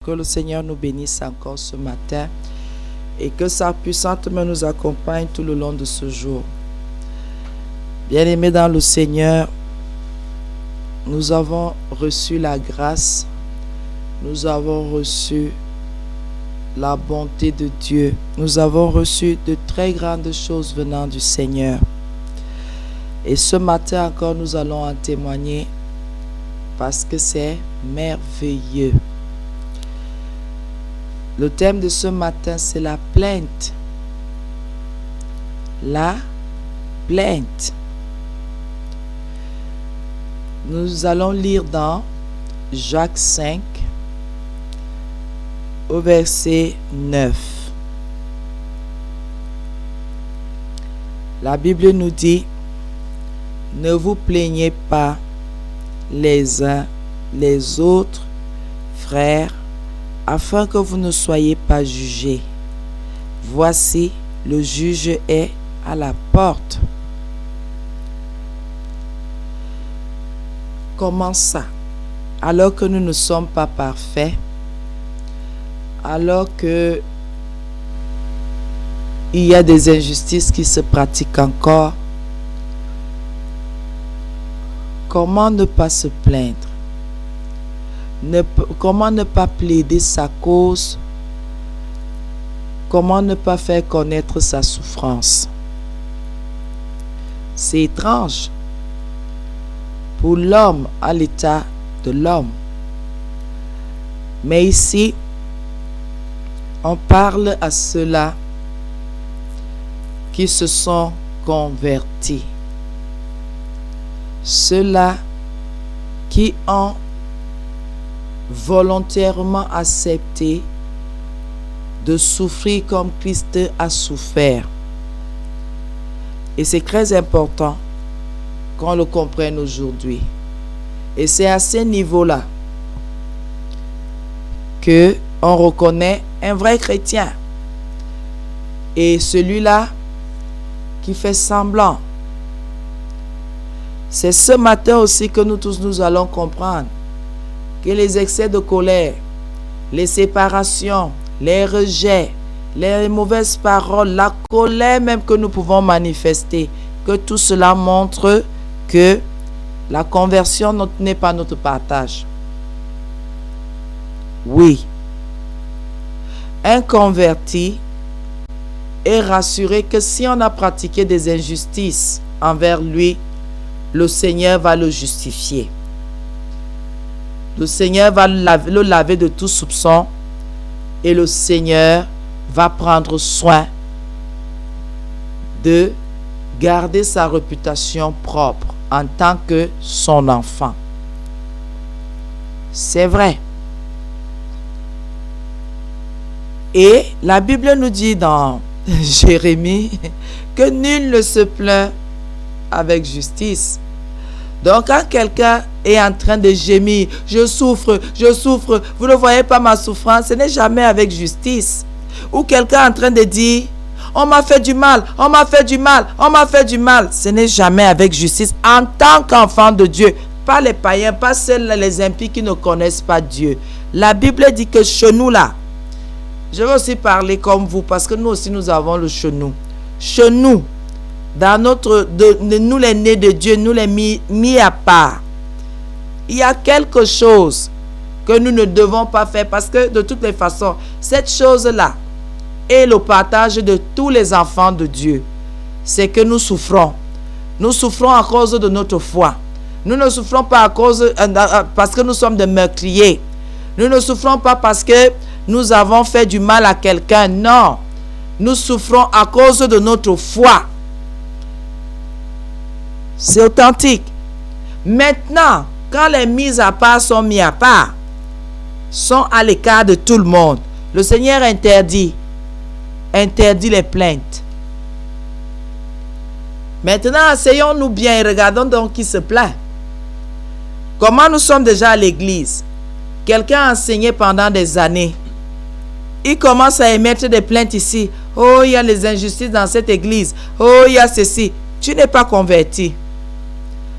Que le Seigneur nous bénisse encore ce matin et que sa puissante main nous accompagne tout le long de ce jour. Bien-aimés dans le Seigneur, nous avons reçu la grâce, nous avons reçu la bonté de Dieu, nous avons reçu de très grandes choses venant du Seigneur. Et ce matin encore, nous allons en témoigner parce que c'est merveilleux. Le thème de ce matin, c'est la plainte. La plainte. Nous allons lire dans Jacques 5, au verset 9. La Bible nous dit: ne vous plaignez pas les uns les autres, frères, afin que vous ne soyez pas jugés. Voici, le juge est à la porte. Comment ça? Alors que nous ne sommes pas parfaits, alors que il y a des injustices qui se pratiquent encore, comment ne pas se plaindre? Comment ne pas plaider sa cause? Comment ne pas faire connaître sa souffrance? C'est étrange pour l'homme à l'état de l'homme. Mais ici, on parle à ceux-là qui se sont convertis. Ceux-là qui ont volontairement accepté de souffrir comme Christ a souffert. Et c'est très important qu'on le comprenne aujourd'hui. Et c'est à ce niveau-là que on reconnaît un vrai chrétien et celui-là qui fait semblant. C'est ce matin aussi que nous tous nous allons comprendre que les excès de colère, les séparations, les rejets, les mauvaises paroles, la colère même que nous pouvons manifester, que tout cela montre que la conversion n'est pas notre partage. Oui, un converti est rassuré que si on a pratiqué des injustices envers lui, le Seigneur va le justifier. Le Seigneur va le laver de tout soupçon et le Seigneur va prendre soin de garder sa réputation propre en tant que son enfant. C'est vrai. Et la Bible nous dit dans Jérémie que nul ne se plaint avec justice. Donc quand quelqu'un est en train de gémir, je souffre, vous ne voyez pas ma souffrance, ce n'est jamais avec justice. Ou quelqu'un est en train de dire, on m'a fait du mal, on m'a fait du mal, on m'a fait du mal, ce n'est jamais avec justice. En tant qu'enfant de Dieu, pas les païens, pas les impies qui ne connaissent pas Dieu. La Bible dit que chez nous là, je vais aussi parler comme vous parce que nous aussi nous avons le chenou. Chez nous, dans nous les nés de Dieu, nous les mis à part. Il y a quelque chose que nous ne devons pas faire parce que de toutes les façons, cette chose-là est le partage de tous les enfants de Dieu. C'est que nous souffrons. Nous souffrons à cause de notre foi. Nous ne souffrons pas parce que nous sommes des meurtriers. Nous ne souffrons pas parce que nous avons fait du mal à quelqu'un. Non. Nous souffrons à cause de notre foi. C'est authentique. Maintenant, quand les mises à part sont mises à part, sont à l'écart de tout le monde, le Seigneur interdit les plaintes. Maintenant, asseyons-nous bien et regardons donc qui se plaint. Comment nous sommes déjà à l'église? Quelqu'un a enseigné pendant des années. Il commence à émettre des plaintes ici. Oh, il y a les injustices dans cette église. Oh, il y a ceci. Tu n'es pas converti.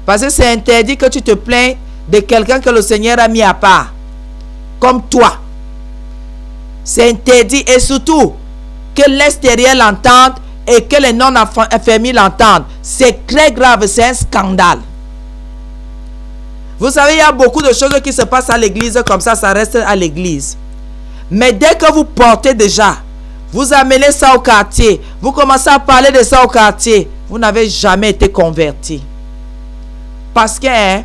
Parce que c'est interdit que tu te plains de quelqu'un que le Seigneur a mis à part. Comme toi. C'est interdit. Et surtout, que l'extérieur l'entende et que les non-affermis l'entendent. C'est très grave, c'est un scandale. Vous savez, il y a beaucoup de choses qui se passent à l'église comme ça reste à l'église. Mais dès que vous portez déjà, vous amenez ça au quartier, vous commencez à parler de ça au quartier, vous n'avez jamais été converti. Parce que,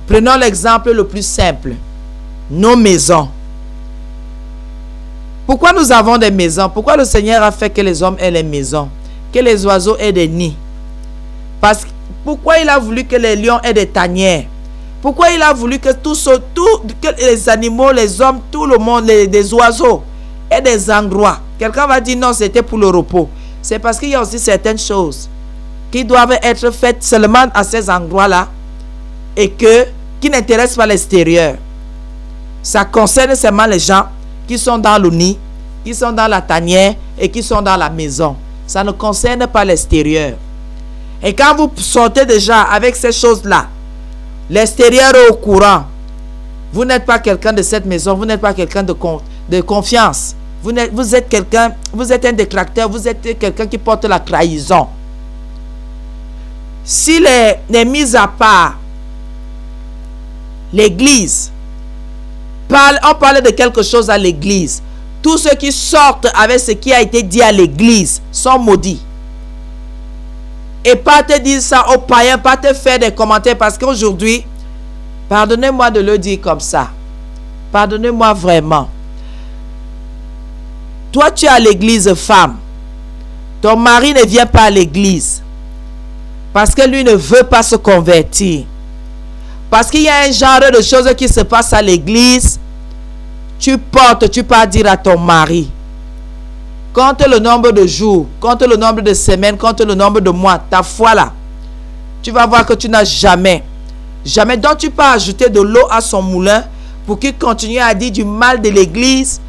prenons l'exemple le plus simple, nos maisons. Pourquoi nous avons des maisons? Pourquoi le Seigneur a fait que les hommes aient les maisons, que les oiseaux aient des nids? Pourquoi il a voulu que les lions aient des tanières? Pourquoi il a voulu que que les animaux, les hommes, tout le monde, les oiseaux aient des endroits? Quelqu'un va dire non, c'était pour le repos. C'est parce qu'il y a aussi certaines choses qui doivent être faites seulement à ces endroits-là et qui n'intéressent pas l'extérieur. Ça concerne seulement les gens qui sont dans le nid, qui sont dans la tanière et qui sont dans la maison. Ça ne concerne pas l'extérieur. Et quand vous sortez déjà avec ces choses-là, l'extérieur est au courant. Vous n'êtes pas quelqu'un de cette maison, vous n'êtes pas quelqu'un de confiance. Vous êtes quelqu'un, vous êtes un détracteur, vous êtes quelqu'un qui porte la trahison. Si les mises à part, l'église, on parle de quelque chose à l'église. Tous ceux qui sortent avec ce qui a été dit à l'église sont maudits. Et pas te dire ça aux païens, pas te faire des commentaires parce qu'aujourd'hui, pardonnez-moi de le dire comme ça. Pardonnez-moi vraiment. Toi, tu es à l'église femme. Ton mari ne vient pas à l'église parce que lui ne veut pas se convertir. Parce qu'il y a un genre de choses qui se passent à l'église. Tu peux dire à ton mari. Compte le nombre de jours, compte le nombre de semaines, compte le nombre de mois. Ta foi là, tu vas voir que tu n'as jamais. Donc tu peux ajouter de l'eau à son moulin pour qu'il continue à dire du mal de l'église.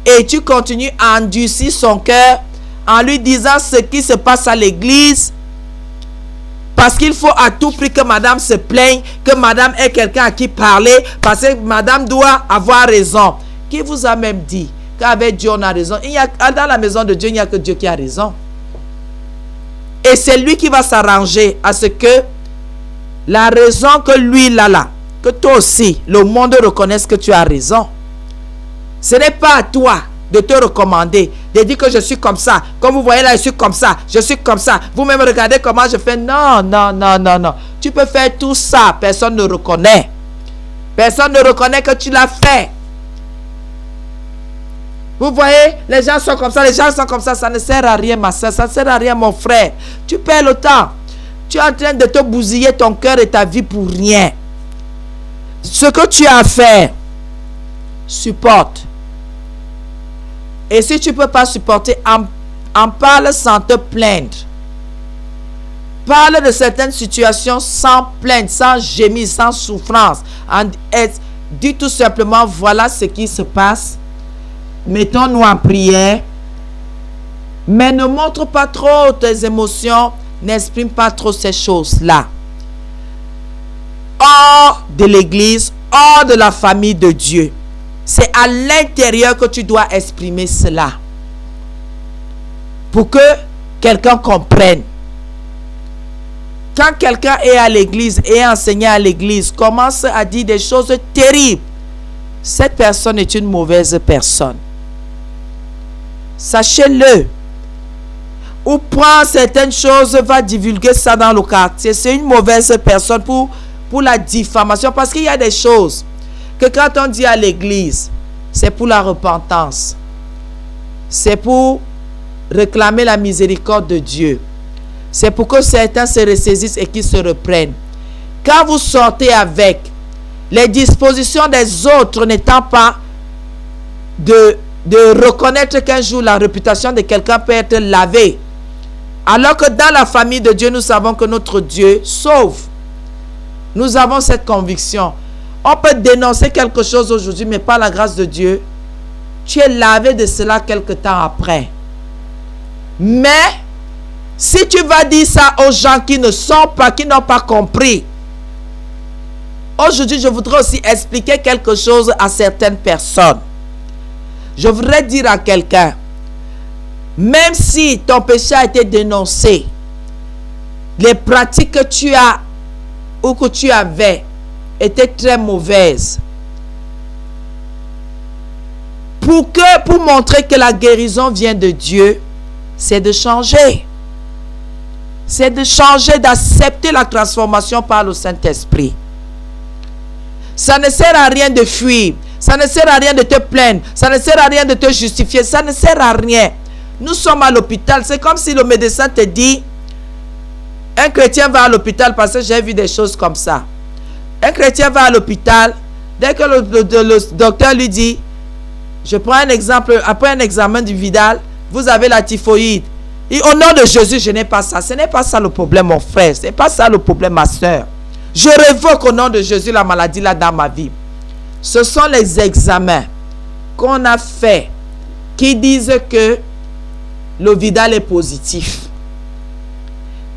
Et tu continues à endurcir son cœur en lui disant ce qui se passe à l'église. Parce qu'il faut à tout prix que madame se plaigne, que madame ait quelqu'un à qui parler, parce que madame doit avoir raison. Qui vous a même dit qu'avec Dieu on a raison? Dans la maison de Dieu, il n'y a que Dieu qui a raison. Et c'est lui qui va s'arranger à ce que la raison que lui il a là, que toi aussi, le monde reconnaisse que tu as raison. Ce n'est pas à toi de te recommander, de dire que je suis comme ça. Comme vous voyez là, je suis comme ça, je suis comme ça. Vous-même regardez comment je fais. Non. Tu peux faire tout ça, personne ne reconnaît. Personne ne reconnaît que tu l'as fait. Vous voyez, les gens sont comme ça, ça ne sert à rien ma soeur, ça ne sert à rien mon frère. Tu perds le temps. Tu es en train de te bousiller ton cœur et ta vie pour rien. Ce que tu as à faire, supporte. Et si tu ne peux pas supporter, en parle sans te plaindre. Parle de certaines situations sans plainte, sans gémir, sans souffrance. Dis tout simplement, voilà ce qui se passe. Mettons-nous en prière. Mais ne montre pas trop tes émotions. N'exprime pas trop ces choses-là. Hors de l'église, hors de la famille de Dieu. C'est à l'intérieur que tu dois exprimer cela. Pour que quelqu'un comprenne. Quand quelqu'un est à l'église et est enseigné à l'église, commence à dire des choses terribles. Cette personne est une mauvaise personne. Sachez-le. Ou prend certaines choses, va divulguer ça dans le quartier. C'est une mauvaise personne pour la diffamation. Parce qu'il y a des choses que quand on dit à l'église, c'est pour la repentance. C'est pour réclamer la miséricorde de Dieu. C'est pour que certains se ressaisissent et qu'ils se reprennent. Quand vous sortez avec les dispositions des autres n'étant pas de reconnaître qu'un jour la réputation de quelqu'un peut être lavée. Alors que dans la famille de Dieu, nous savons que notre Dieu sauve. Nous avons cette conviction. On peut dénoncer quelque chose aujourd'hui, mais par la grâce de Dieu, tu es lavé de cela quelque temps après. Mais, si tu vas dire ça aux gens qui ne sont pas, qui n'ont pas compris, aujourd'hui, je voudrais aussi expliquer quelque chose à certaines personnes. Je voudrais dire à quelqu'un, même si ton péché a été dénoncé, les pratiques que tu as ou que tu avais étaient très mauvaises. Pour montrer que la guérison vient de Dieu, c'est de changer. C'est de changer, d'accepter la transformation par le Saint-Esprit. Ça ne sert à rien de fuir. Ça ne sert à rien de te plaindre. Ça ne sert à rien de te justifier. Ça ne sert à rien. Nous sommes à l'hôpital. C'est comme si le médecin te dit, un chrétien va à l'hôpital, parce que j'ai vu des choses comme ça. Un chrétien va à l'hôpital. Dès que le docteur lui dit, je prends un exemple, après un examen du Vidal, vous avez la typhoïde. Et au nom de Jésus, je n'ai pas ça. Ce n'est pas ça le problème, mon frère. Ce n'est pas ça le problème, ma soeur. Je révoque au nom de Jésus la maladie là dans ma vie. Ce sont les examens qu'on a fait qui disent que le Vidal est positif.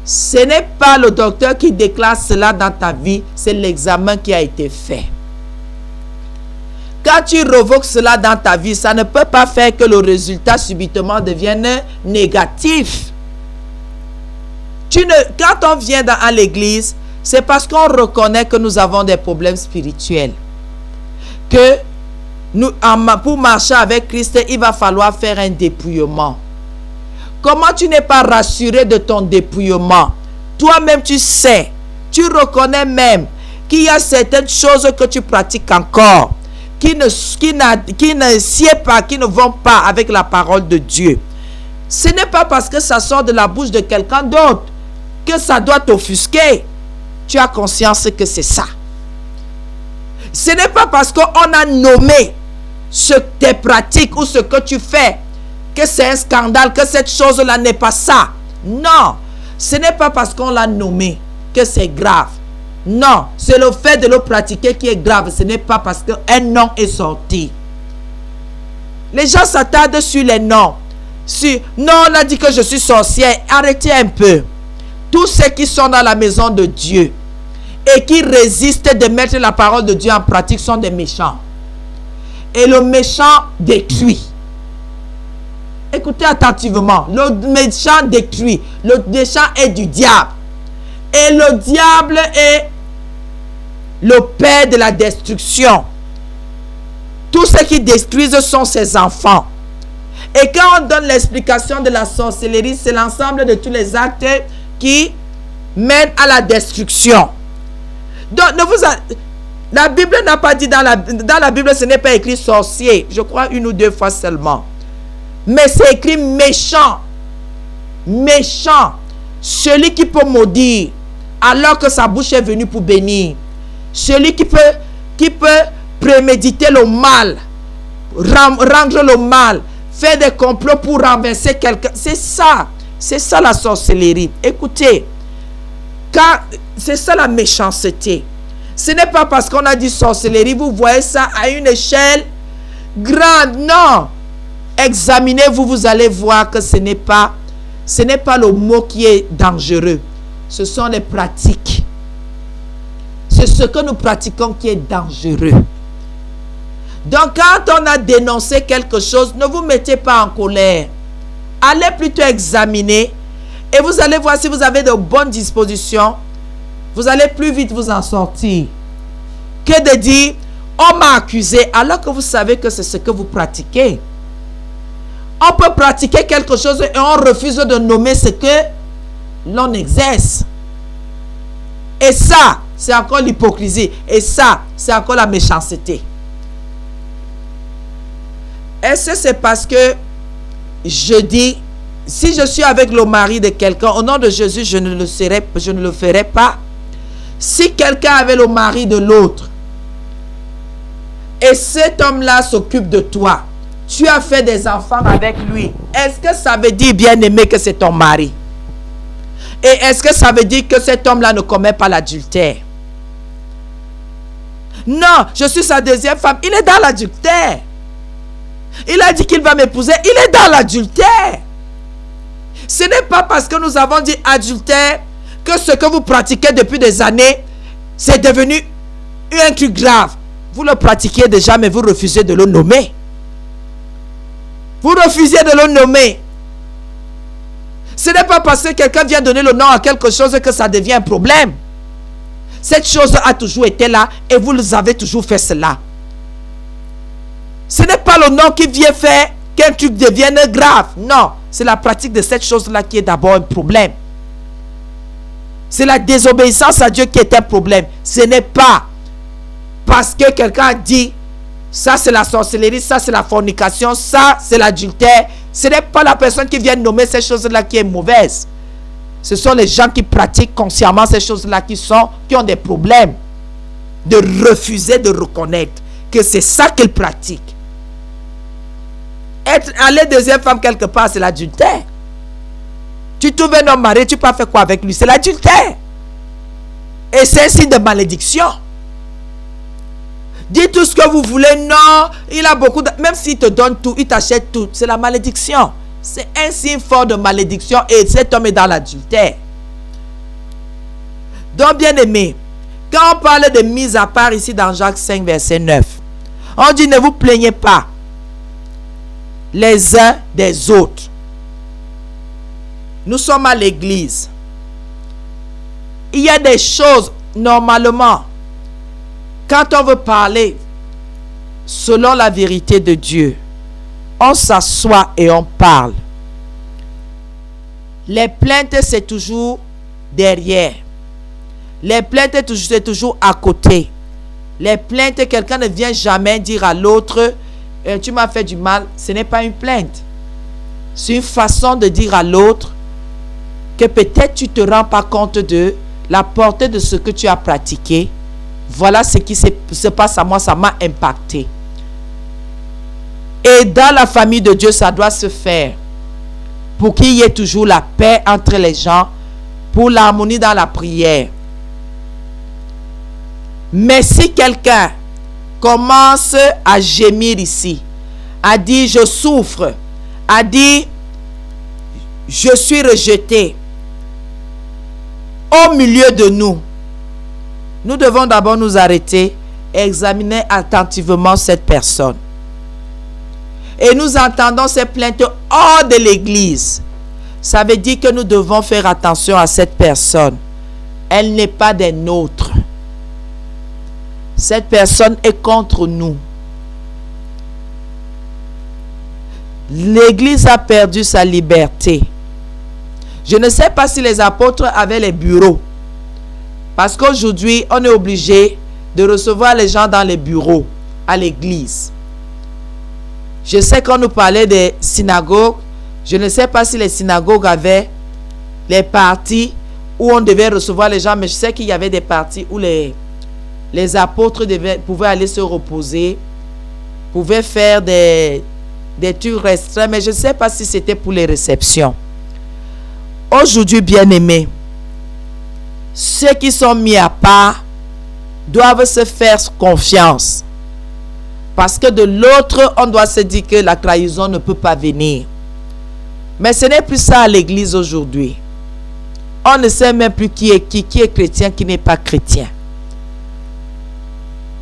Ce n'est pas le docteur qui déclare cela dans ta vie, c'est l'examen qui a été fait. Quand tu revoques cela dans ta vie, ça ne peut pas faire que le résultat subitement devienne négatif. Quand on vient à l'église, c'est parce qu'on reconnaît que nous avons des problèmes spirituels. Que pour marcher avec Christ, il va falloir faire un dépouillement. Comment tu n'es pas rassuré de ton dépouillement? Toi-même, tu sais, tu reconnais même qu'il y a certaines choses que tu pratiques encore, qui ne sied pas, qui ne vont pas avec la parole de Dieu. Ce n'est pas parce que ça sort de la bouche de quelqu'un d'autre que ça doit t'offusquer. Tu as conscience que c'est ça. Ce n'est pas parce qu'on a nommé tes pratiques ou ce que tu fais que c'est un scandale, que cette chose-là n'est pas ça. Non, ce n'est pas parce qu'on l'a nommé que c'est grave. Non, c'est le fait de le pratiquer qui est grave. Ce n'est pas parce qu'un nom est sorti. Les gens s'attardent sur les noms. Non, on a dit que je suis sorcière. Arrêtez un peu. Tous ceux qui sont dans la maison de Dieu et qui résistent de mettre la parole de Dieu en pratique sont des méchants. Et le méchant détruit. Écoutez attentivement. Le méchant détruit. Le méchant est du diable. Et le diable est le père de la destruction. Tous ceux qui détruisent sont ses enfants. Et quand on donne l'explication de la sorcellerie, c'est l'ensemble de tous les actes qui mènent à la destruction. Donc, la Bible n'a pas dit, dans la Bible, ce n'est pas écrit sorcier. Je crois 1 ou 2 fois seulement. Mais c'est écrit méchant. Méchant. Celui qui peut maudire alors que sa bouche est venue pour bénir. Celui qui peut préméditer le mal, rendre le mal, faire des complots pour renverser quelqu'un. C'est ça la sorcellerie. Écoutez, c'est ça la méchanceté. Ce n'est pas parce qu'on a dit sorcellerie, vous voyez ça à une échelle grande. Non. Examinez-vous, vous allez voir que ce n'est pas le mot qui est dangereux. Ce sont les pratiques. C'est ce que nous pratiquons qui est dangereux. Donc, quand on a dénoncé quelque chose, ne vous mettez pas en colère. Allez plutôt examiner et vous allez voir si vous avez de bonnes dispositions. Vous allez plus vite vous en sortir que de dire on m'a accusé alors que vous savez que c'est ce que vous pratiquez. On peut pratiquer quelque chose et on refuse de nommer ce que l'on exerce. Et ça, c'est encore l'hypocrisie. Et ça, c'est encore la méchanceté. Est-ce que c'est parce que je dis, si je suis avec le mari de quelqu'un, au nom de Jésus, je ne le ferai pas. Si quelqu'un avait le mari de l'autre, et cet homme-là s'occupe de toi, tu as fait des enfants avec lui, est-ce que ça veut dire, bien-aimé, que c'est ton mari? Et est-ce que ça veut dire que cet homme-là ne commet pas l'adultère? Non, je suis sa deuxième femme. Il est dans l'adultère. Il a dit qu'il va m'épouser. Il est dans l'adultère. Ce n'est pas parce que nous avons dit adultère que ce que vous pratiquez depuis des années, c'est devenu un truc grave. Vous le pratiquez déjà, mais vous refusez de le nommer. Vous refusez de le nommer. Ce n'est pas parce que quelqu'un vient donner le nom à quelque chose que ça devient un problème. Cette chose a toujours été là et vous avez toujours fait cela. Ce n'est pas le nom qui vient faire qu'un truc devienne grave. Non, c'est la pratique de cette chose-là qui est d'abord un problème. C'est la désobéissance à Dieu qui est un problème. Ce n'est pas parce que quelqu'un a dit ça c'est la sorcellerie, ça c'est la fornication, ça c'est l'adultère. Ce n'est pas la personne qui vient nommer ces choses-là qui est mauvaise. Ce sont les gens qui pratiquent consciemment ces choses-là qui ont des problèmes de refuser de reconnaître que c'est ça qu'ils pratiquent. Aller deuxième femme quelque part, c'est l'adultère. Tu trouves un homme marié, tu peux faire quoi avec lui? C'est l'adultère. Et c'est un signe de malédiction. Dis tout ce que vous voulez. Non, il a beaucoup de... Même s'il te donne tout, il t'achète tout. C'est la malédiction. C'est un signe fort de malédiction. Et cet homme est dans l'adultère. Donc, bien aimé, quand on parle de mise à part ici dans Jacques 5, verset 9, on dit ne vous plaignez pas les uns des autres. Nous sommes à l'église. Il y a des choses, normalement, quand on veut parler selon la vérité de Dieu, on s'assoit et on parle. Les plaintes, c'est toujours derrière. Les plaintes, c'est toujours à côté. Les plaintes, quelqu'un ne vient jamais dire à l'autre, tu m'as fait du mal. Ce n'est pas une plainte. C'est une façon de dire à l'autre que peut-être tu ne te rends pas compte de la portée de ce que tu as pratiqué. Voilà ce qui se passe à moi, ça m'a impacté. Et dans la famille de Dieu, ça doit se faire pour qu'il y ait toujours la paix entre les gens, pour l'harmonie dans la prière. Mais si quelqu'un commence à gémir ici, a dit je souffre, a dit je suis rejeté, au milieu de nous, nous devons d'abord nous arrêter et examiner attentivement cette personne. Et nous entendons ces plaintes hors de l'église. Ça veut dire que nous devons faire attention à cette personne. Elle n'est pas des nôtres. Cette personne est contre nous. L'église a perdu sa liberté. Je ne sais pas si les apôtres avaient les bureaux. Parce qu'aujourd'hui, on est obligé de recevoir les gens dans les bureaux, à l'église. Je sais qu'on nous parlait des synagogues. Je ne sais pas si les synagogues avaient les parties où on devait recevoir les gens, mais je sais qu'il y avait des parties où les apôtres pouvaient aller se reposer, pouvaient faire des trucs restreints, mais je ne sais pas si c'était pour les réceptions. Aujourd'hui, bien-aimés, ceux qui sont mis à part doivent se faire confiance. Parce que de l'autre, on doit se dire que la trahison ne peut pas venir. Mais ce n'est plus ça à l'église aujourd'hui. On ne sait même plus qui est chrétien, qui n'est pas chrétien.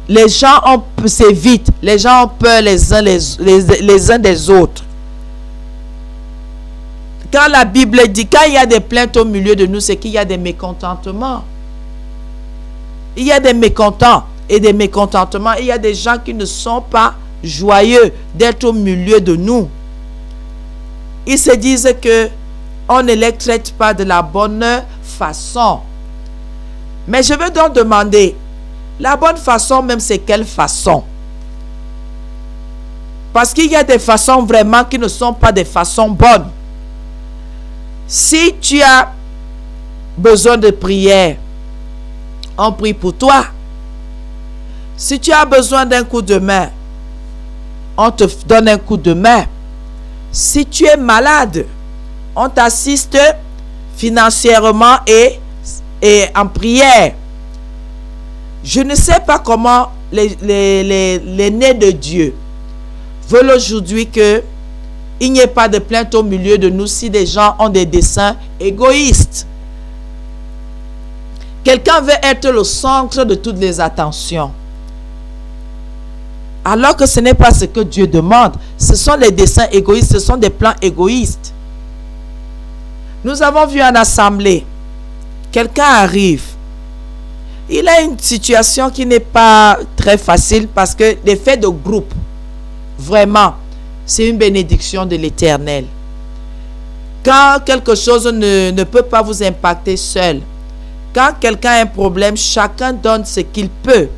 Les gens s'évitent, les gens ont peur les uns des autres. Quand la Bible dit, quand il y a des plaintes au milieu de nous, c'est qu'il y a des mécontentements. Il y a des mécontents et des mécontentements. Il y a des gens qui ne sont pas joyeux d'être au milieu de nous. Ils se disent que on ne les traite pas de la bonne façon. Mais je veux donc demander, la bonne façon même, c'est quelle façon? Parce qu'il y a des façons vraiment qui ne sont pas des façons bonnes. Si tu as besoin de prière, on prie pour toi. Si tu as besoin d'un coup de main, on te donne un coup de main. Si tu es malade, on t'assiste financièrement et en prière. Je ne sais pas comment les nés de Dieu veulent aujourd'hui que il n'y ait pas de plainte au milieu de nous si des gens ont des desseins égoïstes. Quelqu'un veut être le centre de toutes les attentions. Alors que ce n'est pas ce que Dieu demande. Ce sont les desseins égoïstes, ce sont des plans égoïstes. Nous avons vu en assemblée, quelqu'un arrive. Il a une situation qui n'est pas très facile parce que l'effet de groupe, vraiment, c'est une bénédiction de l'Éternel. Quand quelque chose ne peut pas vous impacter seul, quand quelqu'un a un problème, chacun donne ce qu'il peut.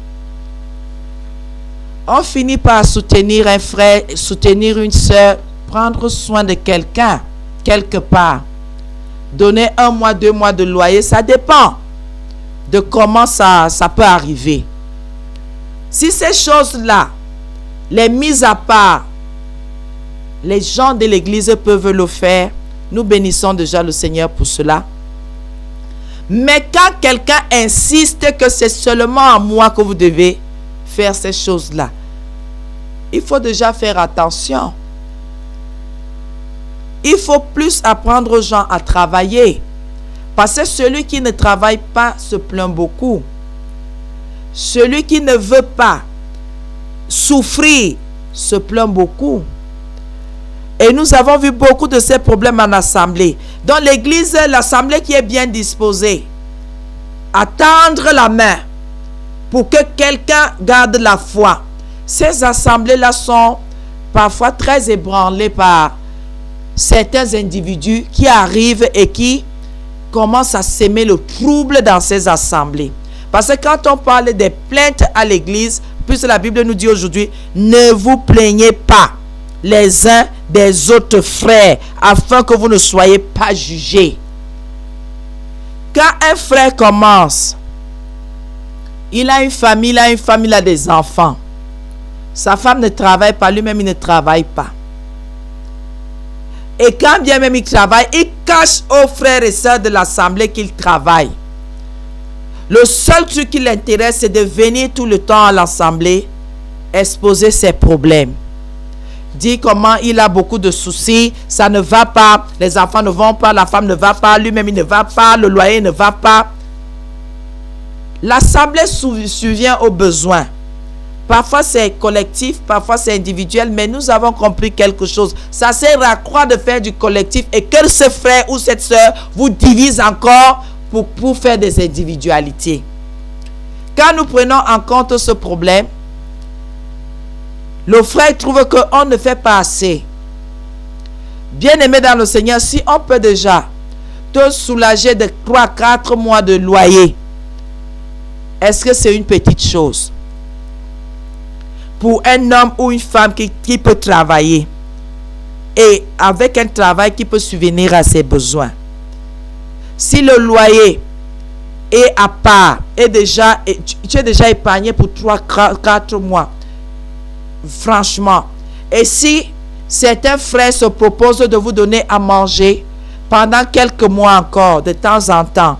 On finit par soutenir un frère, soutenir une soeur, prendre soin de quelqu'un, quelque part. Donner 1 mois, 2 mois de loyer, ça dépend de comment ça peut arriver. Si ces choses-là, les mises à part, les gens de l'église peuvent le faire, nous bénissons déjà le Seigneur pour cela. Mais quand quelqu'un insiste que c'est seulement à moi que vous devez faire ces choses-là, il faut déjà faire attention. Il faut plus apprendre aux gens à travailler. Parce que celui qui ne travaille pas se plaint beaucoup. Celui qui ne veut pas souffrir se plaint beaucoup. Et nous avons vu beaucoup de ces problèmes en assemblée. Dans l'église, l'assemblée qui est bien disposée à tendre la main pour que quelqu'un garde la foi. Ces assemblées-là sont parfois très ébranlées par certains individus qui arrivent et qui commencent à s'aimer le trouble dans ces assemblées. Parce que quand on parle des plaintes à l'église, puisque la Bible nous dit aujourd'hui, ne vous plaignez pas les uns des autres frères, afin que vous ne soyez pas jugés. Quand un frère commence, il a une famille, il a des enfants. Sa femme ne travaille pas, lui-même il ne travaille pas. Et quand bien même il travaille, il cache aux frères et sœurs de l'assemblée qu'il travaille. Le seul truc qui l'intéresse, c'est de venir tout le temps à l'assemblée, exposer ses problèmes. Dire comment il a beaucoup de soucis, ça ne va pas, les enfants ne vont pas, la femme ne va pas, lui-même il ne va pas, le loyer ne va pas. L'assemblée subvient aux besoins. Parfois c'est collectif, parfois c'est individuel, mais nous avons compris quelque chose. Ça sert à quoi de faire du collectif et que ce frère ou cette soeur vous divise encore pour faire des individualités. Quand nous prenons en compte ce problème, le frère trouve qu'on ne fait pas assez. Bien-aimé dans le Seigneur, si on peut déjà te soulager de 3-4 mois de loyer, est-ce que c'est une petite chose? Pour un homme ou une femme qui peut travailler et avec un travail qui peut subvenir à ses besoins. Si le loyer est à part et tu es déjà épargné pour 3-4 mois, franchement, et si certains frères se proposent de vous donner à manger pendant quelques mois encore, de temps en temps,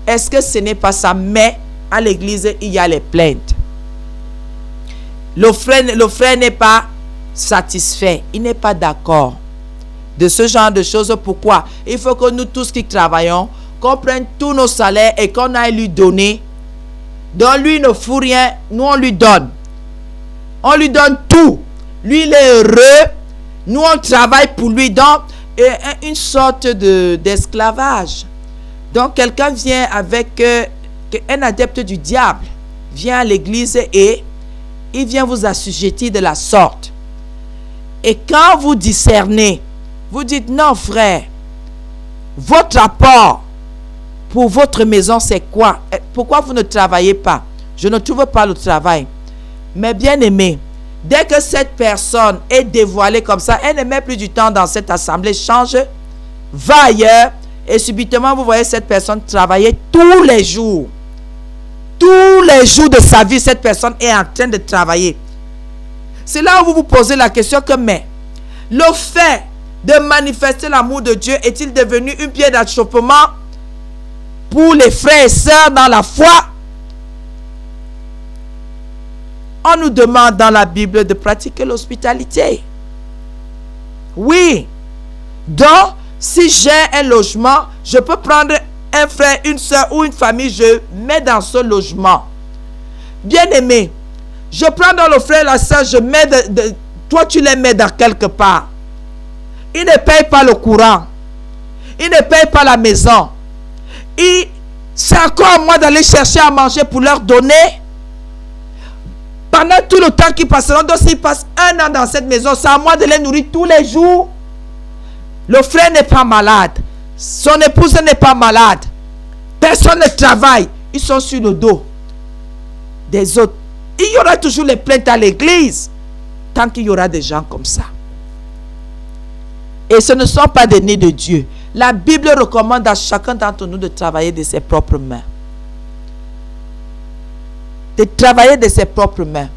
est-ce que ce n'est pas ça? Mais à l'église, il y a les plaintes. Le frère n'est pas satisfait, il n'est pas d'accord de ce genre de choses. Pourquoi? Il faut que nous tous qui travaillons, qu'on prenne tous nos salaires et qu'on aille lui donner. Donc lui ne fout rien, nous on lui donne. On lui donne tout. Lui il est heureux, nous on travaille pour lui. Donc une sorte d'esclavage. Donc quelqu'un vient avec un adepte du diable, vient à l'église et il vient vous assujettir de la sorte. Et quand vous discernez, vous dites non frère, votre apport pour votre maison c'est quoi? Pourquoi vous ne travaillez pas? Je ne trouve pas le travail. Mais bien aimé, dès que cette personne est dévoilée comme ça, elle ne met plus du temps dans cette assemblée, change, va ailleurs et subitement vous voyez cette personne travailler tous les jours. Tous les jours de sa vie, cette personne est en train de travailler. C'est là où vous vous posez la question que, mais, le fait de manifester l'amour de Dieu est-il devenu une pierre d'achoppement pour les frères et sœurs dans la foi? On nous demande dans la Bible de pratiquer l'hospitalité. Oui. Donc, si j'ai un logement, je peux prendre un frère, une soeur ou une famille, je mets dans ce logement. Bien aimé, Je prends dans le frère et la sœur, je mets toi tu les mets dans quelque part. Ils ne payent pas le courant. Ils ne payent pas la maison. C'est encore à moi d'aller chercher à manger pour leur donner. Pendant tout le temps qu'ils passeront, donc s'ils passent 1 an dans cette maison, c'est à moi de les nourrir tous les jours. Le frère n'est pas malade. Son épouse n'est pas malade. Personne ne travaille. Ils sont sur le dos des autres. Il y aura toujours les plaintes à l'église. Tant qu'il y aura des gens comme ça. Et ce ne sont pas des nés de Dieu. La Bible recommande à chacun d'entre nous de travailler de ses propres mains. De travailler de ses propres mains.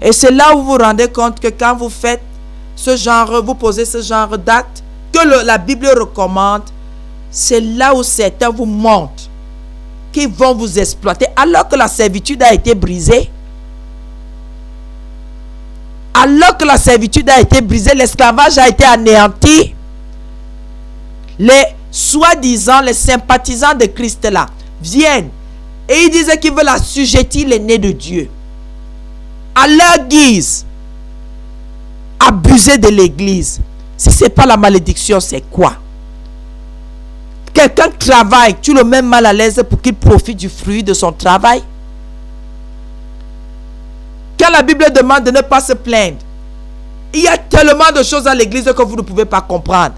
Et c'est là où vous vous rendez compte que quand vous faites ce genre, vous posez ce genre d'acte que la Bible recommande, c'est là où certains vous montrent qu'ils vont vous exploiter alors que la servitude a été brisée. Alors que la servitude a été brisée, l'esclavage a été anéanti. Les soi-disant, les sympathisants de Christ là, viennent et ils disent qu'ils veulent assujettir les nés de Dieu. À leur guise, abuser de l'église. Si ce n'est pas la malédiction, c'est quoi? Quelqu'un travaille, tu le mets mal à l'aise pour qu'il profite du fruit de son travail. Quand la Bible demande de ne pas se plaindre, il y a tellement de choses à l'église que vous ne pouvez pas comprendre.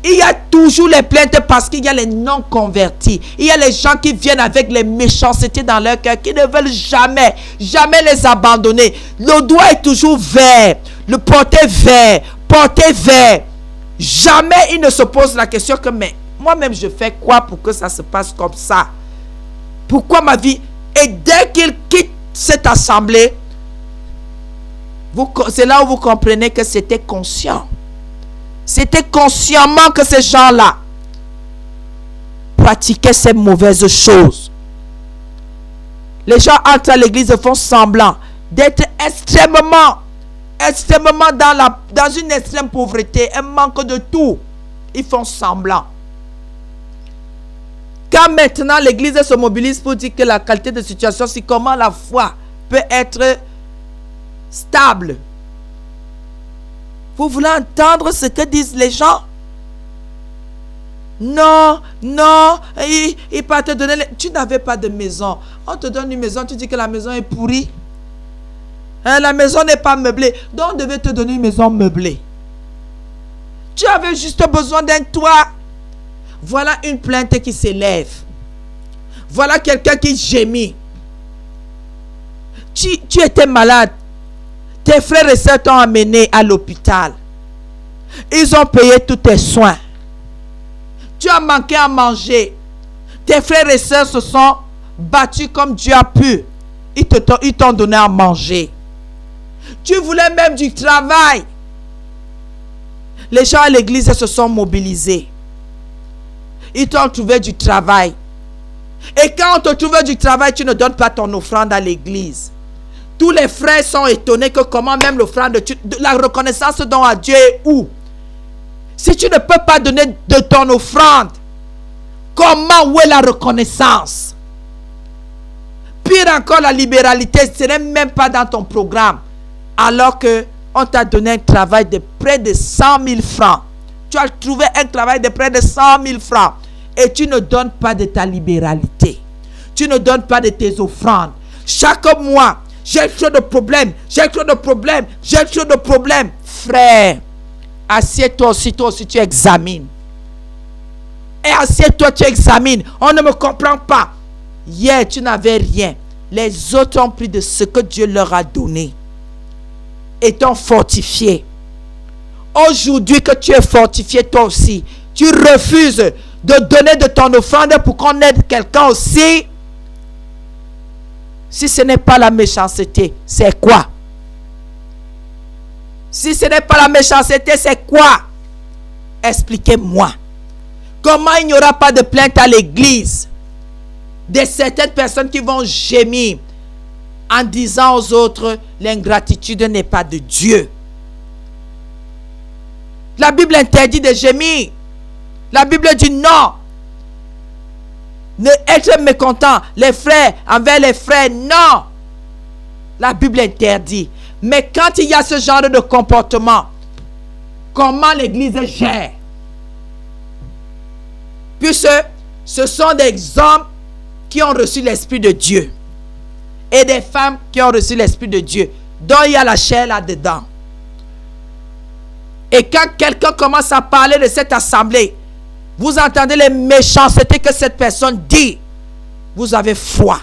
Il y a toujours les plaintes parce qu'il y a les non-convertis. Il y a les gens qui viennent avec les méchancetés dans leur cœur, qui ne veulent jamais les abandonner. Le doigt est toujours vert, le porté vert. Jamais il ne se pose la question que, mais moi-même je fais quoi pour que ça se passe comme ça? Pourquoi ma vie? Et dès qu'il quitte cette assemblée, c'est là où vous comprenez que c'était conscient. C'était consciemment que ces gens-là pratiquaient ces mauvaises choses. Les gens entrent à l'église et font semblant d'être extrêmement dans une extrême pauvreté, un manque de tout. Ils font semblant. Quand maintenant l'église se mobilise pour dire que la qualité de situation, c'est comment la foi peut être stable. Vous voulez entendre ce que disent les gens? Non, il va te donner... Tu n'avais pas de maison. On te donne une maison, tu dis que la maison est pourrie. La maison n'est pas meublée. Donc on devait te donner une maison meublée. Tu avais juste besoin d'un toit. Voilà une plainte qui s'élève. Voilà quelqu'un qui gémit. Tu étais malade. Tes frères et sœurs t'ont amené à l'hôpital. Ils ont payé tous tes soins. Tu as manqué à manger. Tes frères et sœurs se sont battus comme Dieu a pu. Ils t'ont donné à manger. Tu voulais même du travail. Les gens à l'église se sont mobilisés. Ils t'ont trouvé du travail. Et quand on te trouve du travail, tu ne donnes pas ton offrande à l'église. Tous les frères sont étonnés que comment même l'offrande, la reconnaissance dont à Dieu est où? Si tu ne peux pas donner de ton offrande, comment, où est la reconnaissance? Pire encore, la libéralité, ce n'est même pas dans ton programme. Alors qu'on t'a donné un travail de près de 100 000 francs. Tu as trouvé un travail de près de 100 000 francs. Et tu ne donnes pas de ta libéralité. Tu ne donnes pas de tes offrandes. Chaque mois, j'ai trop de problèmes. Frère, assieds-toi aussi, tu examines. Et assieds-toi, tu examines. On ne me comprend pas. Hier, tu n'avais rien. Les autres ont pris de ce que Dieu leur a donné. Et t'ont fortifié. Aujourd'hui que tu es fortifié, toi aussi, tu refuses de donner de ton offrande pour qu'on aide quelqu'un aussi. Si ce n'est pas la méchanceté, c'est quoi? Si ce n'est pas la méchanceté, c'est quoi? Expliquez-moi. Comment il n'y aura pas de plainte à l'église de certaines personnes qui vont gémir en disant aux autres, l'ingratitude n'est pas de Dieu. La Bible interdit de gémir. La Bible dit non. Ne être mécontent, les frères envers les frères, non. La Bible interdit. Mais quand il y a ce genre de comportement, comment l'Église gère? Puisque ce sont des hommes qui ont reçu l'Esprit de Dieu et des femmes qui ont reçu l'Esprit de Dieu, dont il y a la chair là-dedans. Et quand quelqu'un commence à parler de cette assemblée, vous entendez les méchancetés que cette personne dit, vous avez foi.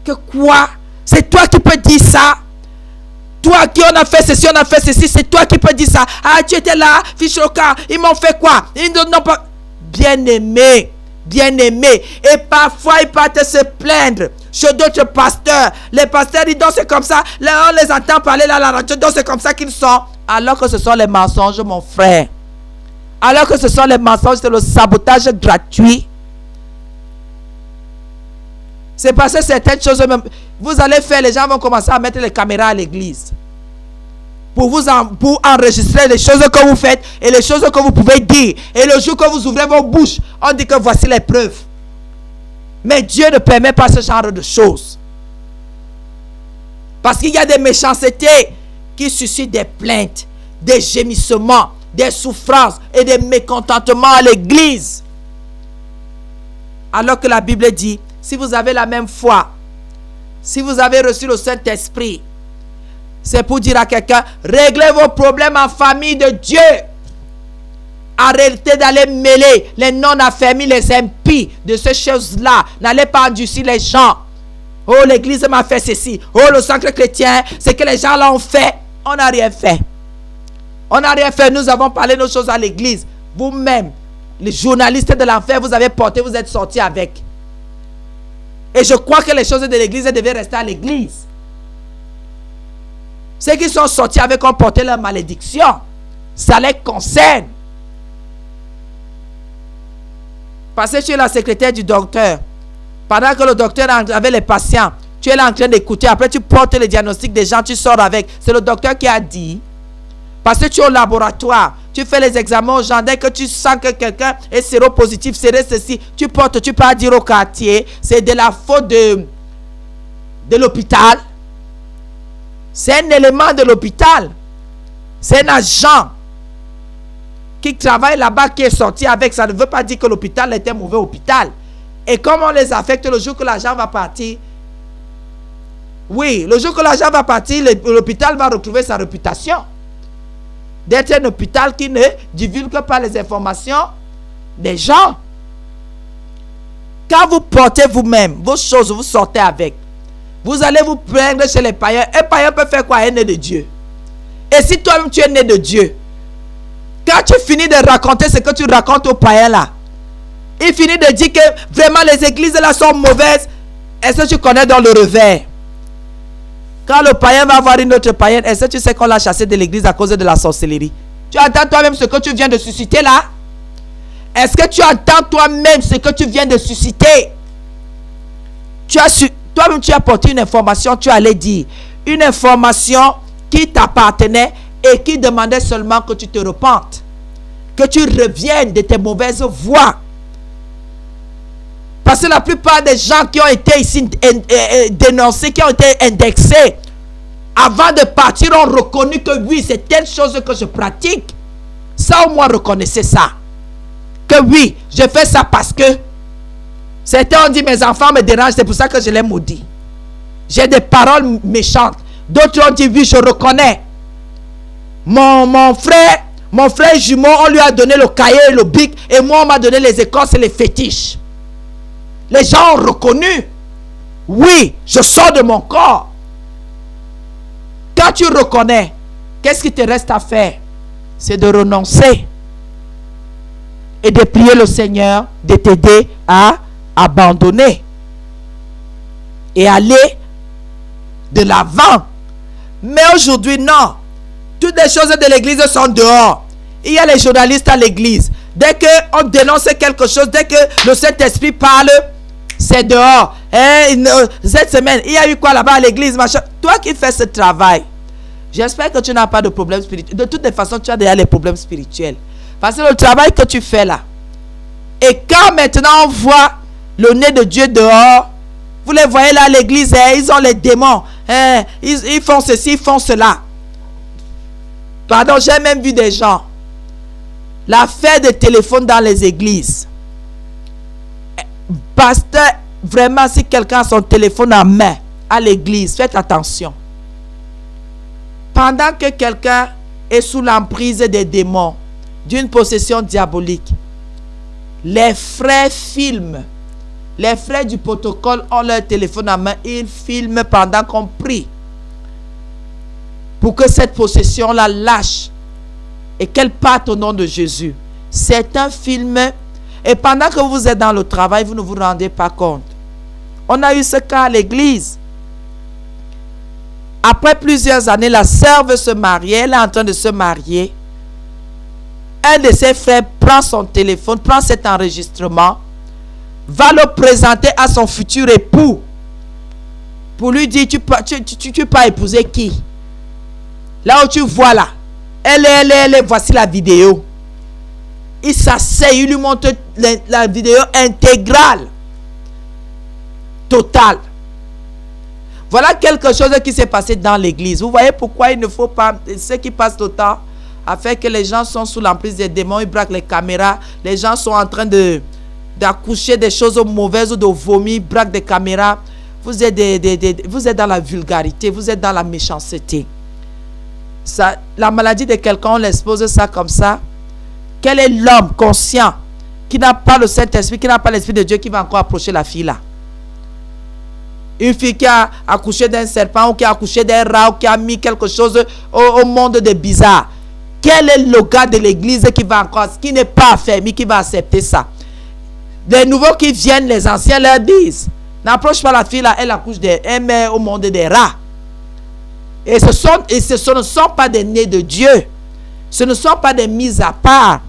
Que quoi? C'est toi qui peux dire ça? Toi qui on a fait ceci, on a fait ceci, c'est toi qui peux dire ça. Ah, tu étais là, Fichoka, ils m'ont fait quoi? Ils n'ont pas... Bien-aimé, bien-aimé. Et parfois, ils partent se plaindre chez d'autres pasteurs. Les pasteurs disent, donc c'est comme ça. Là, on les entend parler là, la radio, donc c'est comme ça qu'ils sont. Alors que ce sont les mensonges, mon frère. Alors que ce sont les mensonges, c'est le sabotage gratuit. C'est parce que certaines choses, vous allez faire, les gens vont commencer à mettre les caméras à l'église. Pour enregistrer les choses que vous faites et les choses que vous pouvez dire. Et le jour que vous ouvrez vos bouches, on dit que voici les preuves. Mais Dieu ne permet pas ce genre de choses. Parce qu'il y a des méchancetés qui suscitent des plaintes, des gémissements, des souffrances et des mécontentements à l'église. Alors que la Bible dit, si vous avez la même foi, si vous avez reçu le Saint-Esprit, c'est pour dire à quelqu'un, réglez vos problèmes en famille de Dieu. Arrêtez d'aller mêler les non-affermis, les impies de ces choses-là. N'allez pas endurcir les gens. Oh, l'église m'a fait ceci. Oh, le sacre chrétien, c'est que les gens l'ont fait. On n'a rien fait. On n'a rien fait. Nous avons parlé de nos choses à l'église. Vous-même, les journalistes de l'enfer, vous avez porté, vous êtes sortis avec. Et je crois que les choses de l'église devaient rester à l'église. Ceux qui sont sortis avec ont porté leur malédiction. Ça les concerne. Parce que tu es la secrétaire du docteur. Pendant que le docteur avait les patients, tu es là en train d'écouter. Après, tu portes le diagnostic des gens, tu sors avec. C'est le docteur qui a dit. Parce que tu es au laboratoire. Tu fais les examens aux gens. Dès que tu sens que quelqu'un est séropositif, c'est ceci. Tu portes, tu peux dire au quartier. C'est de la faute de l'hôpital. C'est un élément de l'hôpital. C'est un agent qui travaille là-bas qui est sorti avec. Ça ne veut pas dire que l'hôpital était un mauvais hôpital. Et comment on les affecte le jour que l'agent va partir? Oui, le jour que l'agent va partir, l'hôpital va retrouver sa réputation d'être un hôpital qui ne divulgue pas les informations des gens. Quand vous portez vous-même vos choses, vous sortez avec. Vous allez vous plaindre chez les païens. Un païen peut faire quoi? Un né de Dieu. Et si toi-même tu es né de Dieu, quand tu finis de raconter ce que tu racontes aux païens là, il finit de dire que vraiment les églises là sont mauvaises. Est-ce que tu connais dans le revers? Quand le païen va voir une autre païenne, est-ce que tu sais qu'on l'a chassé de l'église à cause de la sorcellerie? Tu entends toi-même ce que tu viens de susciter là? Est-ce que tu entends toi-même ce que tu viens de susciter? Toi-même tu as porté une information, tu allais dire. Une information qui t'appartenait et qui demandait seulement que tu te repentes. Que tu reviennes de tes mauvaises voies. Parce que la plupart des gens qui ont été ici dénoncés, qui ont été indexés, avant de partir, ont reconnu que oui, c'est telle chose que je pratique. Ça, au moins, reconnaissez ça. Que oui, je fais ça parce que certains ont dit, mes enfants me dérangent, c'est pour ça que je les maudis. J'ai des paroles méchantes. D'autres ont dit, oui, je reconnais. Mon frère jumeau, on lui a donné le cahier et le bic, et moi, on m'a donné les écorces et les fétiches. Les gens ont reconnu. Oui, je sors de mon corps. Quand tu reconnais, qu'est-ce qui te reste à faire? C'est de renoncer. Et de prier le Seigneur de t'aider à abandonner. Et aller de l'avant. Mais aujourd'hui, non. Toutes les choses de l'église sont dehors. Il y a les journalistes à l'église. Dès qu'on dénonce quelque chose, dès que le Saint-Esprit parle, c'est dehors. Cette semaine, il y a eu quoi là-bas à l'église, machin. Toi qui fais ce travail, j'espère que tu n'as pas de problème spirituel. De toutes les façons, tu as déjà les problèmes spirituels. Parce que le travail que tu fais là. Et quand maintenant on voit le nez de Dieu dehors, vous les voyez là à l'église, ils ont les démons. Ils font ceci, ils font cela. Pardon, j'ai même vu des gens. L'affaire des téléphones dans les églises. Pasteur, vraiment, si quelqu'un a son téléphone en main à l'église, faites attention. Pendant que quelqu'un est sous l'emprise des démons, d'une possession diabolique, les frères filment. Les frères du protocole ont leur téléphone en main. Ils filment pendant qu'on prie. Pour que cette possession-là lâche. Et qu'elle parte au nom de Jésus. C'est un film. Et pendant que vous êtes dans le travail, vous ne vous rendez pas compte. On a eu ce cas à l'église. Après plusieurs années, la sœur veut se marier. Elle est en train de se marier. Un de ses frères prend son téléphone, prend cet enregistrement, va le présenter à son futur époux pour lui dire, tu peux épouser qui? Là où tu vois là, elle est, voici la vidéo. Il s'asseye, il lui montre la vidéo intégrale, totale. Voilà quelque chose qui s'est passé dans l'église. Vous voyez pourquoi il ne faut pas, ceux qui passent le temps à faire que les gens sont sous l'emprise des démons, ils braquent les caméras, les gens sont en train d'accoucher des choses mauvaises ou de vomir, braquent des caméras. Vous êtes dans la vulgarité, vous êtes dans la méchanceté. Ça, la maladie de quelqu'un, on l'expose ça comme ça. Quel est l'homme conscient qui n'a pas le Saint-Esprit, qui n'a pas l'Esprit de Dieu, qui va encore approcher la fille là? Une fille qui a accouché d'un serpent ou qui a accouché d'un rat ou qui a mis quelque chose au monde de bizarre. Quel est le gars de l'église qui va encore, qui n'est pas affermi, qui va accepter ça? Les nouveaux qui viennent, les anciens leur disent, n'approche pas la fille là, elle accouche elle met au monde des rats. Et ce ne sont pas des nés de Dieu. Ce ne sont pas des mises à part.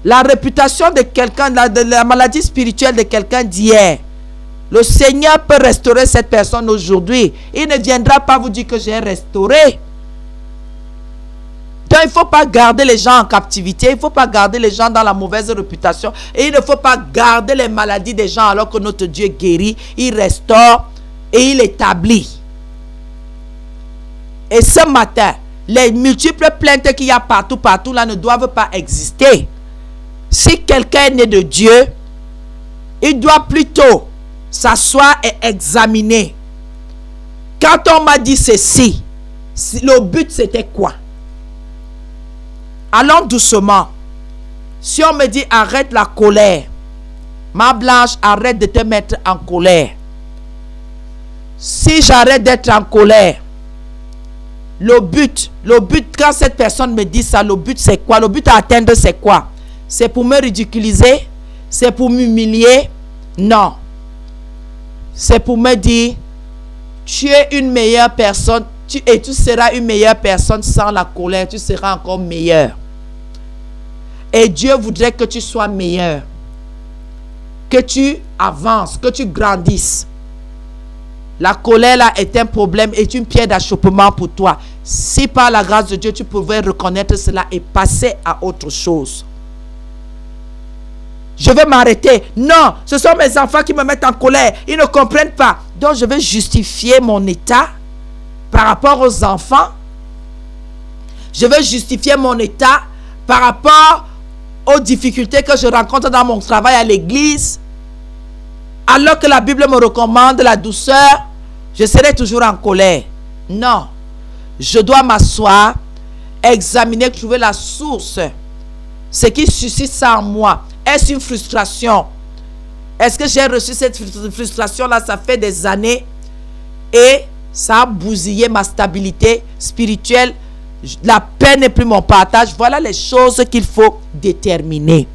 La réputation de quelqu'un, de la maladie spirituelle de quelqu'un d'hier, le Seigneur peut restaurer cette personne aujourd'hui. Il ne viendra pas vous dire que j'ai restauré. Donc il ne faut pas garder les gens en captivité. Il ne faut pas garder les gens dans la mauvaise réputation. Et il ne faut pas garder les maladies des gens alors que notre Dieu guérit. Il restaure et il établit. Et ce matin, les multiples plaintes qu'il y a partout là ne doivent pas exister. Si quelqu'un est né de Dieu, il doit plutôt s'asseoir et examiner. Quand on m'a dit ceci, le but c'était quoi? Allons doucement. Si on me dit arrête la colère, ma Blanche, arrête de te mettre en colère. Si j'arrête d'être en colère, le but quand cette personne me dit ça, le but c'est quoi? Le but à atteindre c'est quoi? C'est pour me ridiculiser? C'est pour m'humilier? Non. C'est pour me dire, tu es une meilleure personne, et tu seras une meilleure personne sans la colère, tu seras encore meilleur. Et Dieu voudrait que tu sois meilleur, que tu avances, que tu grandisses. La colère là est un problème, est une pierre d'achoppement pour toi. Si par la grâce de Dieu, tu pouvais reconnaître cela et passer à autre chose. Je vais m'arrêter. Non, ce sont mes enfants qui me mettent en colère. Ils ne comprennent pas. Donc je vais justifier mon état par rapport aux enfants. Je vais justifier mon état par rapport aux difficultés que je rencontre dans mon travail à l'église. Alors que la Bible me recommande la douceur, je serai toujours en colère. Non. Je dois m'asseoir, examiner, trouver la source. Ce qui suscite ça en moi. Est-ce une frustration? Est-ce que j'ai reçu cette frustration-là? Ça fait des années. Et ça a bousillé ma stabilité spirituelle. La paix n'est plus mon partage. Voilà les choses qu'il faut déterminer.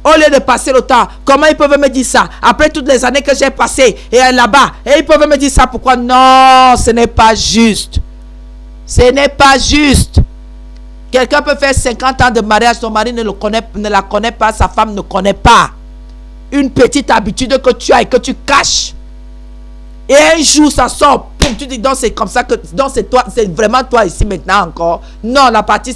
Au lieu de passer le temps, comment ils peuvent me dire ça? Après toutes les années que j'ai passées et là-bas, et ils peuvent me dire ça, pourquoi? Non, ce n'est pas juste. Ce n'est pas juste. Quelqu'un peut faire 50 ans de mariage, son mari ne la connaît pas, sa femme ne connaît pas. Une petite habitude que tu as et que tu caches. Et un jour, ça sort, boum, tu dis, donc c'est comme ça que, donc c'est toi, c'est vraiment toi ici maintenant encore. Non, la partie,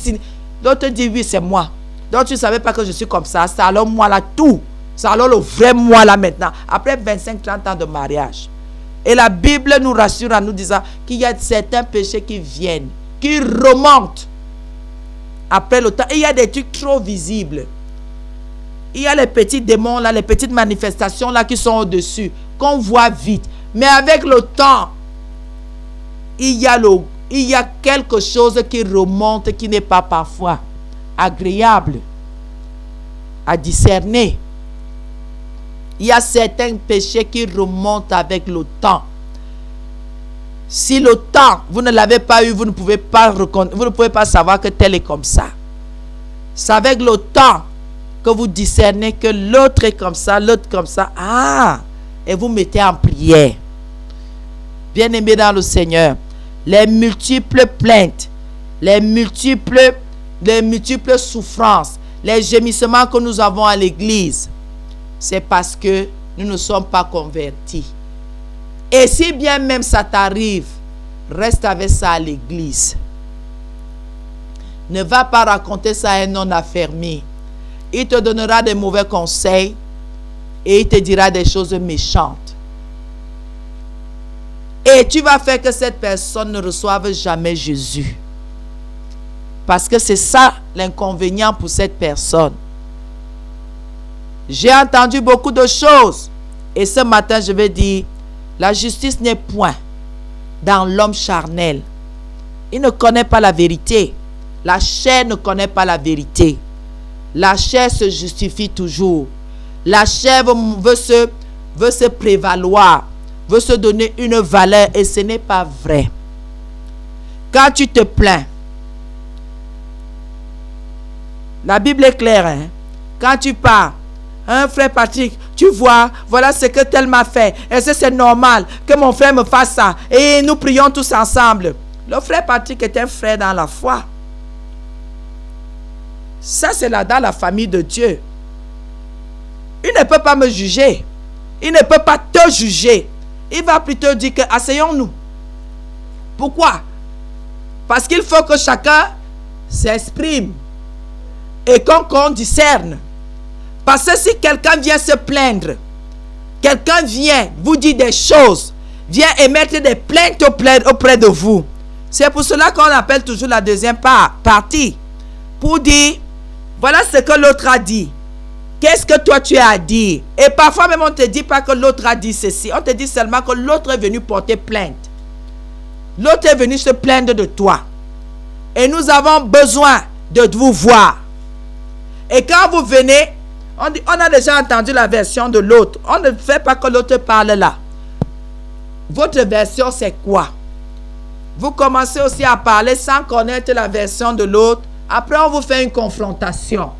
l'autre dit, oui, c'est moi. Donc tu ne savais pas que je suis comme ça. C'est alors moi là tout. C'est alors le vrai moi là maintenant. Après 25-30 ans de mariage. Et la Bible nous rassure en nous disant qu'il y a certains péchés qui viennent, qui remontent après le temps. Et il y a des trucs trop visibles. Il y a les petits démons là, les petites manifestations là qui sont au-dessus, qu'on voit vite. Mais avec le temps, il y a quelque chose qui remonte, qui n'est pas parfois agréable à discerner. Il y a certains péchés qui remontent avec le temps. Si le temps, vous ne l'avez pas eu, vous ne pouvez pas savoir que tel est comme ça. C'est avec le temps que vous discernez que l'autre est comme ça, l'autre comme ça. Ah! Et vous mettez en prière. Bien-aimés dans le Seigneur, les multiples plaintes, les multiples souffrances, les gémissements que nous avons à l'église, c'est parce que nous ne sommes pas convertis. Et si bien même ça t'arrive, reste avec ça à l'église. Ne va pas raconter ça à un non-affermi. Il te donnera des mauvais conseils et il te dira des choses méchantes. Et tu vas faire que cette personne ne reçoive jamais Jésus. Parce que c'est ça l'inconvénient pour cette personne. J'ai entendu beaucoup de choses. Et ce matin, je vais dire, la justice n'est point dans l'homme charnel. Il ne connaît pas la vérité. La chair ne connaît pas la vérité. La chair se justifie toujours. La chair veut se prévaloir, veut se donner une valeur et ce n'est pas vrai. Quand tu te plains, la Bible est claire, hein? Quand tu pars, hein, frère Patrick, tu vois, voilà ce que tel m'a fait. Est-ce que c'est normal que mon frère me fasse ça? Et nous prions tous ensemble. Le frère Patrick est un frère dans la foi. Ça, c'est là dans la famille de Dieu. Il ne peut pas me juger. Il ne peut pas te juger. Il va plutôt dire que asseyons-nous. Pourquoi? Parce qu'il faut que chacun s'exprime et qu'on discerne. Parce que si quelqu'un vient se plaindre, quelqu'un vient vous dire des choses, vient émettre des plaintes auprès de vous, c'est pour cela qu'on appelle toujours la deuxième partie. Pour dire, voilà ce que l'autre a dit. Qu'est-ce que toi tu as à dire? Et parfois même on ne te dit pas que l'autre a dit ceci. On te dit seulement que l'autre est venu porter plainte. L'autre est venu se plaindre de toi. Et nous avons besoin de vous voir. Et quand vous venez, on a déjà entendu la version de l'autre. On ne fait pas que l'autre parle là. Votre version c'est quoi? Vous commencez aussi à parler sans connaître la version de l'autre. Après on vous fait une confrontation.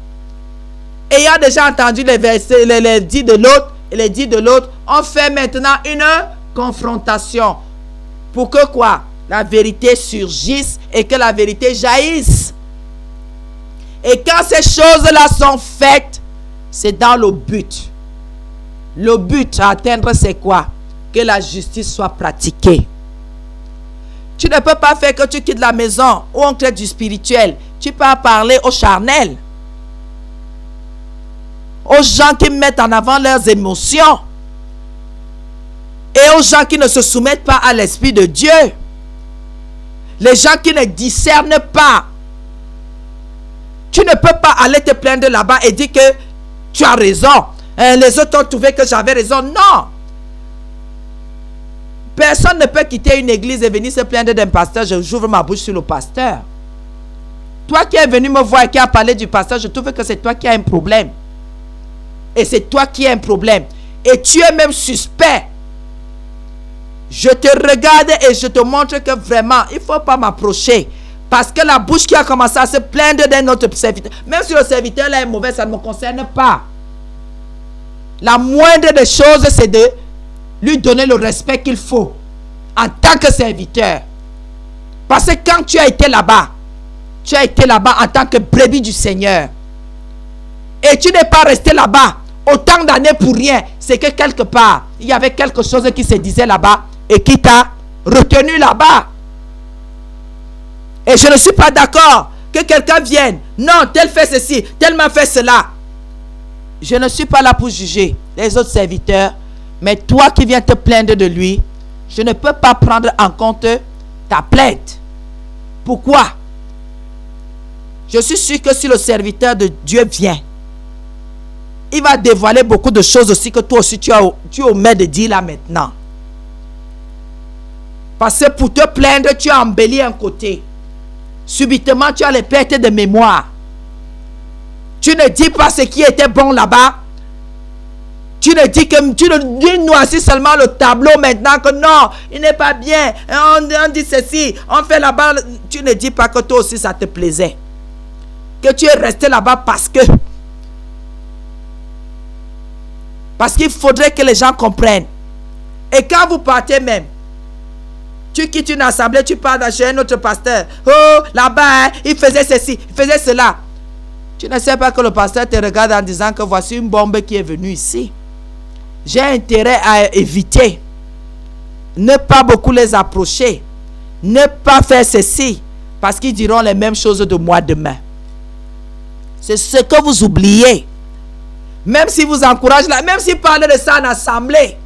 Ayant déjà entendu les versets, les dits de l'autre et les dits de l'autre, on fait maintenant une confrontation. Pour que quoi? La vérité surgisse et que la vérité jaillisse. Et quand ces choses-là sont faites, c'est dans le but. Le but à atteindre, c'est quoi? Que la justice soit pratiquée. Tu ne peux pas faire que tu quittes la maison où on crée du spirituel. Tu peux parler au charnel. Aux gens qui mettent en avant leurs émotions. Et aux gens qui ne se soumettent pas à l'Esprit de Dieu. Les gens qui ne discernent pas. Tu ne peux pas aller te plaindre là-bas et dire que tu as raison. Les autres ont trouvé que j'avais raison. Non. Personne ne peut quitter une église et venir se plaindre d'un pasteur. J'ouvre ma bouche sur le pasteur. Toi qui es venu me voir et qui as parlé du pasteur, je trouve que c'est toi qui as un problème. Et c'est toi qui as un problème. Et tu es même suspect. Je te regarde et je te montre que vraiment, il ne faut pas m'approcher. Parce que la bouche qui a commencé à se plaindre d'un autre serviteur, même si le serviteur là est mauvais, ça ne me concerne pas. La moindre des choses, c'est de lui donner le respect qu'il faut en tant que serviteur. Parce que quand tu as été là-bas en tant que brebis du Seigneur. Et tu n'es pas resté là-bas autant d'années pour rien. C'est que quelque part, il y avait quelque chose qui se disait là-bas et qui t'a retenu là-bas. Et je ne suis pas d'accord que quelqu'un vienne. Non, tel fait ceci, tel m'a fait cela. Je ne suis pas là pour juger les autres serviteurs. Mais toi qui viens te plaindre de lui, je ne peux pas prendre en compte ta plainte. Pourquoi? Je suis sûr que si le serviteur de Dieu vient, il va dévoiler beaucoup de choses aussi que toi aussi tu omets de dire là maintenant. Parce que pour te plaindre, tu as embelli un côté. Subitement, tu as les pertes de mémoire. Tu ne dis pas ce qui était bon là-bas. Tu ne dis que tu ne noisis seulement le tableau maintenant que non, il n'est pas bien. On dit ceci, on fait là-bas. Tu ne dis pas que toi aussi ça te plaisait. Que tu es resté là-bas parce qu'il faudrait que les gens comprennent. Et quand vous partez même, tu quittes une assemblée, tu pars chez un autre pasteur. Oh, là-bas, il faisait ceci, il faisait cela. Tu ne sais pas que le pasteur te regarde en disant que voici une bombe qui est venue ici. J'ai intérêt à éviter. Ne pas beaucoup les approcher. Ne pas faire ceci. Parce qu'ils diront les mêmes choses de moi demain. C'est ce que vous oubliez. Même si vous encouragez là, même s'ils parlent de ça en assemblée.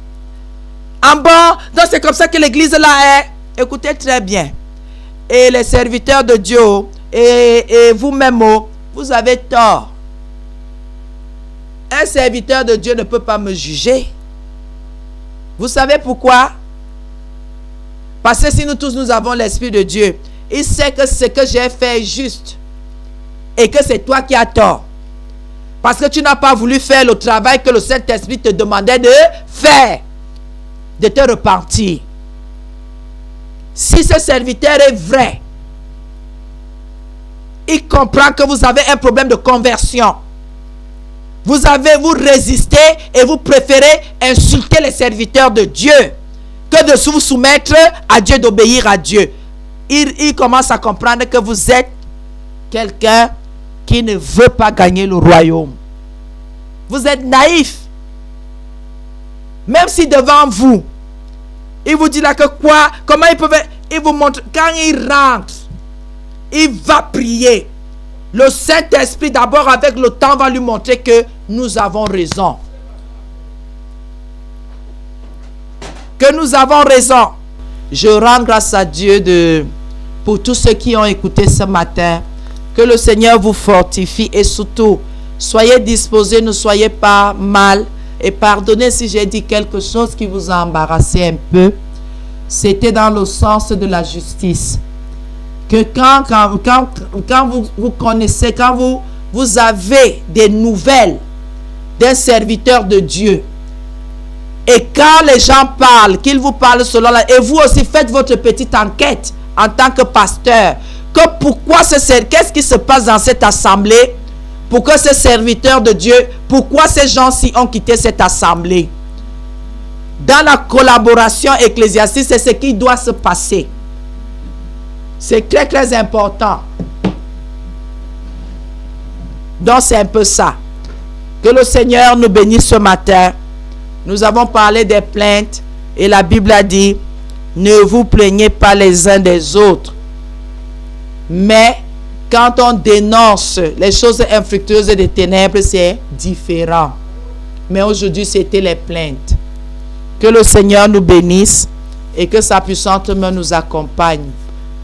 En bon, donc c'est comme ça que l'église là est. Écoutez très bien. Et les serviteurs de Dieu, et vous-même, vous avez tort. Un serviteur de Dieu ne peut pas me juger. Vous savez pourquoi? Parce que si nous tous nous avons l'Esprit de Dieu, il sait que ce que j'ai fait est juste. Et que c'est toi qui as tort. Parce que tu n'as pas voulu faire le travail que le Saint-Esprit te demandait de faire. De te repentir. Si ce serviteur est vrai, il comprend que vous avez un problème de conversion. Vous résistez et vous préférez insulter les serviteurs de Dieu que de vous soumettre à Dieu, d'obéir à Dieu. Il commence à comprendre que vous êtes quelqu'un qui ne veut pas gagner le royaume. Vous êtes naïf. Même si devant vous, il vous dit là que quoi, comment il vous montre, quand il rentre, il va prier. Le Saint-Esprit d'abord avec le temps va lui montrer que nous avons raison. Que nous avons raison. Je rends grâce à Dieu pour tous ceux qui ont écouté ce matin. Que le Seigneur vous fortifie et surtout, soyez disposés, ne soyez pas mal. Et pardonnez si j'ai dit quelque chose qui vous a embarrassé un peu. C'était dans le sens de la justice. Que quand vous connaissez, quand vous avez des nouvelles d'un serviteur de Dieu, et quand les gens parlent, qu'ils vous parlent selon et vous aussi faites votre petite enquête en tant que pasteur, que qu'est-ce qui se passe dans cette assemblée, pour que ces serviteurs de Dieu, pourquoi ces gens-ci ont quitté cette assemblée. Dans la collaboration ecclésiastique, c'est ce qui doit se passer. C'est très très important. Donc c'est un peu ça. Que le Seigneur nous bénisse ce matin. Nous avons parlé des plaintes et la Bible a dit, ne vous plaignez pas les uns des autres. Mais quand on dénonce les choses infructueuses des ténèbres, c'est différent. Mais aujourd'hui, c'était les plaintes. Que le Seigneur nous bénisse et que sa puissante main nous accompagne.